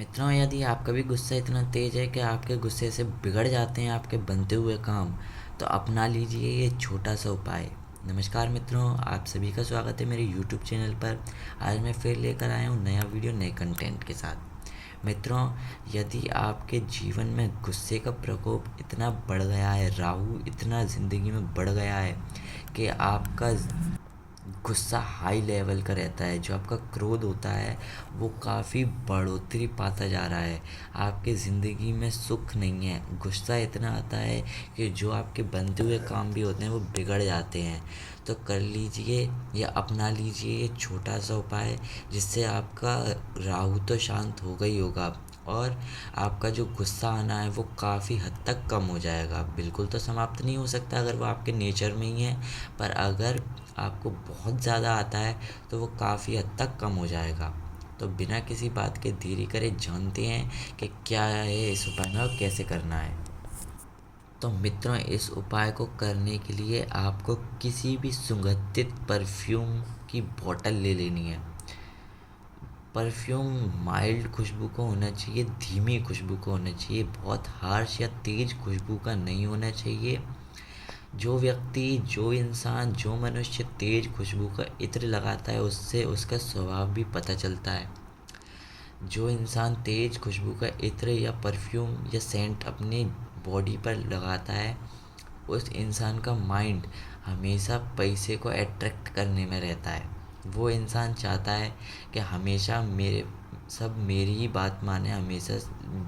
मित्रों, यदि आपका भी गुस्सा इतना तेज है कि आपके गुस्से से बिगड़ जाते हैं आपके बनते हुए काम, तो अपना लीजिए ये छोटा सा उपाय। नमस्कार मित्रों, आप सभी का स्वागत है मेरे YouTube चैनल पर। आज मैं फिर लेकर आया हूँ नया वीडियो नए कंटेंट के साथ। मित्रों, यदि आपके जीवन में गुस्से का प्रकोप इतना बढ़ गया है, राहु इतना ज़िंदगी में बढ़ गया है कि आपका गुस्सा हाई लेवल का रहता है, जो आपका क्रोध होता है वो काफ़ी बढ़ोतरी पाता जा रहा है, आपकी ज़िंदगी में सुख नहीं है, गुस्सा इतना आता है कि जो आपके बनते हुए काम भी होते हैं वो बिगड़ जाते हैं। तो कर लीजिए या अपना लीजिए ये छोटा सा उपाय, जिससे आपका राहु तो शांत होगा ही होगा और आपका जो गुस्सा आना है वो काफ़ी हद तक कम हो जाएगा। बिल्कुल तो समाप्त नहीं हो सकता अगर वो आपके नेचर में ही है, पर अगर आपको बहुत ज़्यादा आता है तो वो काफ़ी हद तक कम हो जाएगा। तो बिना किसी बात के देरी करे जानते हैं कि क्या है इस उपाय में और कैसे करना है। तो मित्रों, इस उपाय को करने के लिए आपको किसी भी सुगंधित परफ्यूम की बोतल ले लेनी है। परफ्यूम माइल्ड खुशबू को होना चाहिए, धीमी खुशबू को होना चाहिए, बहुत हार्श या तेज़ खुशबू का नहीं होना चाहिए। जो व्यक्ति, जो इंसान, जो मनुष्य तेज खुशबू का इत्र लगाता है उससे उसका स्वभाव भी पता चलता है। जो इंसान तेज खुशबू का इत्र या परफ्यूम या सेंट अपनी बॉडी पर लगाता है उस इंसान का माइंड हमेशा पैसे को अट्रैक्ट करने में रहता है। वो इंसान चाहता है कि हमेशा मेरी ही बात माने, हमेशा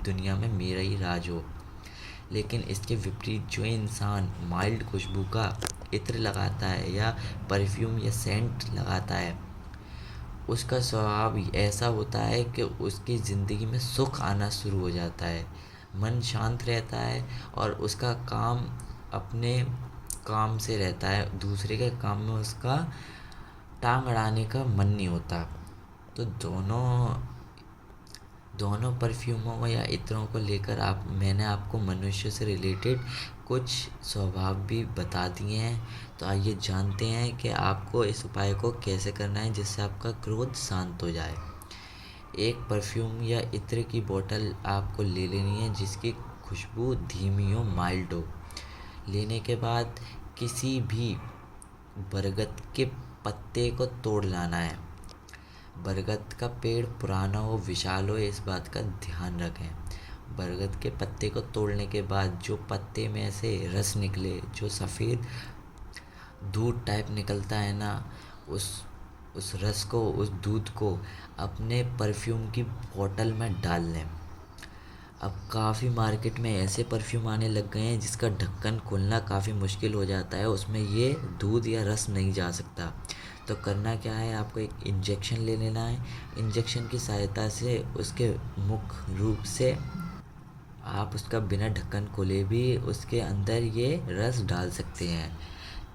दुनिया में मेरा ही राज हो। लेकिन इसके विपरीत जो इंसान माइल्ड खुशबू का इत्र लगाता है या परफ्यूम या सेंट लगाता है उसका स्वभाव ऐसा होता है कि उसकी ज़िंदगी में सुख आना शुरू हो जाता है, मन शांत रहता है और उसका काम अपने काम से रहता है, दूसरे के काम में उसका टांग अड़ाने का मन नहीं होता। तो दोनों परफ्यूमों को या इत्रों को लेकर मैंने आपको मनुष्य से रिलेटेड कुछ स्वभाव भी बता दिए हैं। तो आइए जानते हैं कि आपको इस उपाय को कैसे करना है जिससे आपका क्रोध शांत हो जाए। एक परफ्यूम या इत्र की बोतल आपको ले लेनी है जिसकी खुशबू धीमी हो, माइल्ड हो। लेने के बाद किसी भी बरगद के पत्ते को तोड़ लाना है। बरगद का पेड़ पुराना हो, विशाल हो, इस बात का ध्यान रखें। बरगद के पत्ते को तोड़ने के बाद जो पत्ते में से रस निकले, जो सफ़ेद दूध टाइप निकलता है ना, उस रस को, उस दूध को अपने परफ्यूम की बोतल में डाल लें। अब काफ़ी मार्केट में ऐसे परफ्यूम आने लग गए हैं जिसका ढक्कन खोलना काफ़ी मुश्किल हो जाता है, उसमें ये दूध या रस नहीं जा सकता। तो करना क्या है, आपको एक इंजेक्शन ले लेना है। इंजेक्शन की सहायता से उसके मुख्य रूप से आप उसका बिना ढक्कन खोले भी उसके अंदर ये रस डाल सकते हैं।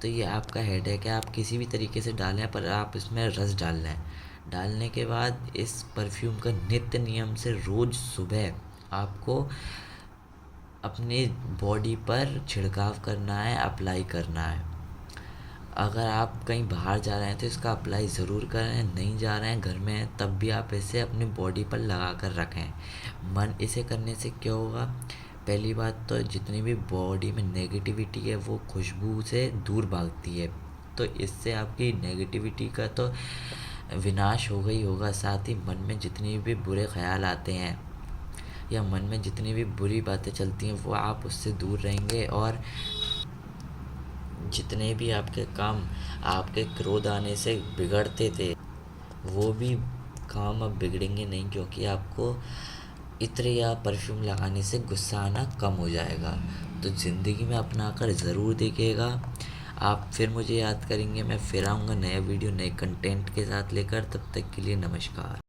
तो ये आपका हेडेक है, आप किसी भी तरीके से डालें पर आप इसमें रस डाल लें। डालने के बाद इस परफ्यूम का नित्य नियम से रोज़ सुबह आपको अपनी बॉडी पर छिड़काव करना है, अप्लाई करना है। अगर आप कहीं बाहर जा रहे हैं तो इसका अप्लाई ज़रूर करें, नहीं जा रहे हैं घर में हैं तब भी आप इसे अपनी बॉडी पर लगा कर रखें। इसे करने से क्या होगा, पहली बात तो जितनी भी बॉडी में नेगेटिविटी है वो खुशबू से दूर भागती है, तो इससे आपकी नेगेटिविटी का तो विनाश होगा ही होगा। साथ ही मन में जितनी भी बुरे ख्याल आते हैं या मन में जितनी भी बुरी बातें चलती हैं वो आप उससे दूर रहेंगे और जितने भी आपके काम आपके क्रोध आने से बिगड़ते थे वो भी काम अब बिगड़ेंगे नहीं, क्योंकि आपको इत्र या परफ्यूम लगाने से गुस्सा आना कम हो जाएगा। तो ज़िंदगी में अपना कर ज़रूर देखिएगा। आप फिर मुझे याद करेंगे, मैं फिर आऊँगा नया वीडियो नए कंटेंट के साथ लेकर। तब तक के लिए नमस्कार।